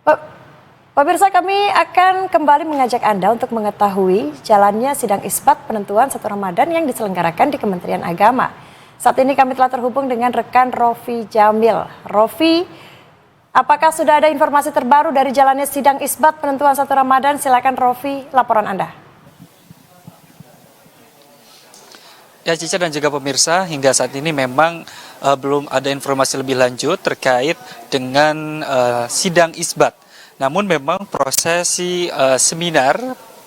Pe- Pemirsa, kami akan kembali mengajak Anda untuk mengetahui jalannya sidang isbat penentuan 1 Ramadan yang diselenggarakan di Kementerian Agama. Saat ini kami telah terhubung dengan rekan Rofi Jamil. Rofi, apakah sudah ada informasi terbaru dari jalannya sidang isbat penentuan 1 Ramadan? Silakan Rofi, laporan Anda. Ya, Cica dan juga pemirsa, hingga saat ini memang belum ada informasi lebih lanjut terkait dengan sidang isbat. Namun memang prosesi seminar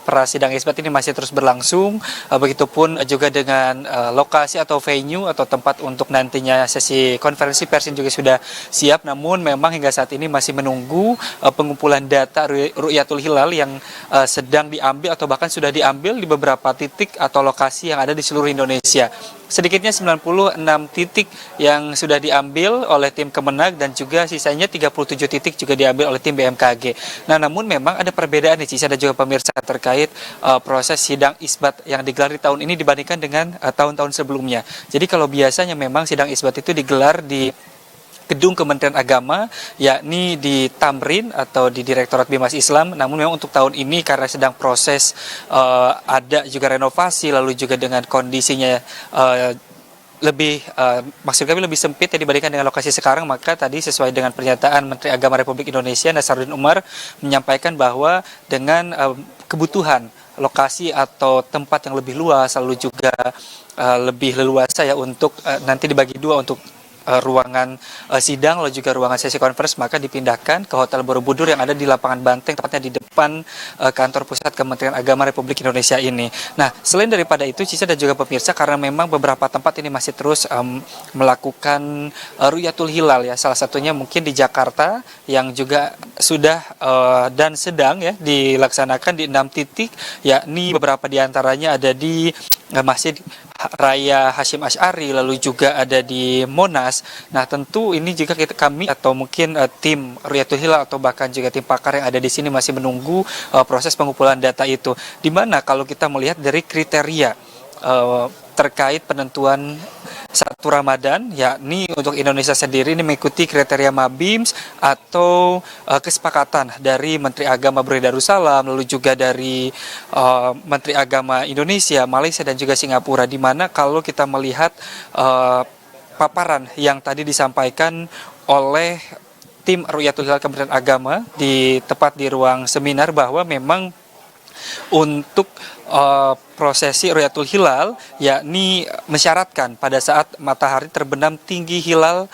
prasidang isbat ini masih terus berlangsung, begitupun juga dengan lokasi atau venue atau tempat untuk nantinya sesi konferensi pers juga sudah siap. Namun memang hingga saat ini masih menunggu pengumpulan data Ru'yatul Hilal yang sedang diambil atau bahkan sudah diambil di beberapa titik atau lokasi yang ada di seluruh Indonesia. Sedikitnya 96 titik yang sudah diambil oleh tim Kemenag dan juga sisanya 37 titik juga diambil oleh tim BMKG. Nah, namun memang ada perbedaan nih Cica dan juga pemirsa terkait proses sidang isbat yang digelar di tahun ini dibandingkan dengan tahun-tahun sebelumnya. Jadi kalau biasanya memang sidang isbat itu digelar di Gedung Kementerian Agama, yakni di Tamrin atau di Direktorat Bimas Islam. Namun memang untuk tahun ini karena sedang proses ada juga renovasi, lalu juga dengan kondisinya maksud kami lebih sempit ya dibandingkan dengan lokasi sekarang, maka tadi sesuai dengan pernyataan Menteri Agama Republik Indonesia Nasaruddin Umar menyampaikan bahwa dengan kebutuhan lokasi atau tempat yang lebih luas, lalu juga lebih leluasa ya untuk nanti dibagi dua untuk ruangan sidang lalu juga ruangan sesi konferensi, maka dipindahkan ke Hotel Borobudur yang ada di lapangan Banteng, tepatnya di depan kantor pusat Kementerian Agama Republik Indonesia ini. Nah, selain daripada itu Cica dan juga pemirsa, karena memang beberapa tempat ini masih terus melakukan Ru'yatul Hilal ya, salah satunya mungkin di Jakarta yang juga sudah dan sedang ya dilaksanakan di 6 titik, yakni beberapa diantaranya ada di Masjid Raya Hasyim Asy'ari, lalu juga ada di Monas. Nah, tentu ini jika kami atau mungkin tim Ru'yatul Hilal atau bahkan juga tim pakar yang ada di sini masih menunggu proses pengumpulan data itu. Di mana kalau kita melihat dari kriteria terkait penentuan 1 Ramadan, yakni untuk Indonesia sendiri ini mengikuti kriteria Mabims atau kesepakatan dari Menteri Agama Brunei Darussalam, lalu juga dari Menteri Agama Indonesia, Malaysia dan juga Singapura, di mana kalau kita melihat paparan yang tadi disampaikan oleh tim Ru'yatul Hilal Kementerian Agama tepat di ruang seminar, bahwa memang untuk prosesi Ru'yatul Hilal yakni mensyaratkan pada saat matahari terbenam tinggi hilal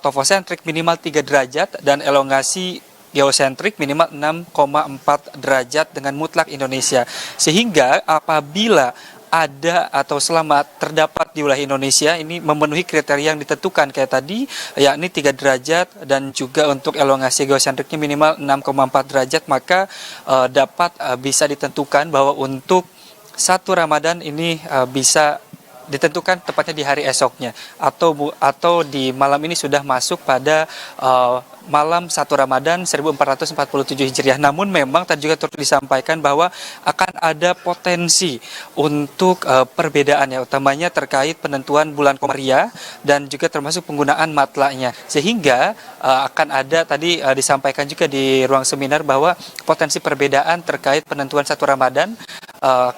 toposentrik minimal 3 derajat dan elongasi geosentrik minimal 6,4 derajat dengan mutlak Indonesia. Sehingga apabila ada atau selama terdapat di wilayah Indonesia ini memenuhi kriteria yang ditentukan kayak tadi, yakni 3 derajat dan juga untuk elongasi geosentriknya minimal 6,4 derajat, maka dapat bisa ditentukan bahwa untuk 1 Ramadan ini bisa ditentukan tepatnya di hari esoknya atau di malam ini sudah masuk pada malam 1 Ramadan 1447 Hijriah. Namun memang tadi juga turut disampaikan bahwa akan ada potensi untuk perbedaan ya, utamanya terkait penentuan bulan Komariah dan juga termasuk penggunaan matlaknya. Sehingga akan ada tadi disampaikan juga di ruang seminar bahwa potensi perbedaan terkait penentuan 1 Ramadan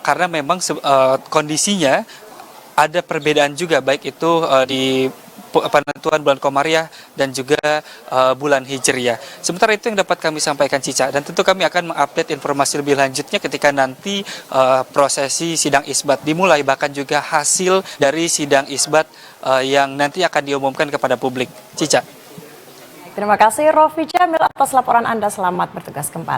karena memang kondisinya ada perbedaan juga, baik itu di penentuan bulan Komariah dan juga bulan Hijriah. Sementara itu yang dapat kami sampaikan Cica, dan tentu kami akan mengupdate informasi lebih lanjutnya ketika nanti prosesi sidang isbat dimulai, bahkan juga hasil dari sidang isbat yang nanti akan diumumkan kepada publik. Cica. Terima kasih Rofi Jamil atas laporan Anda. Selamat bertugas kembali.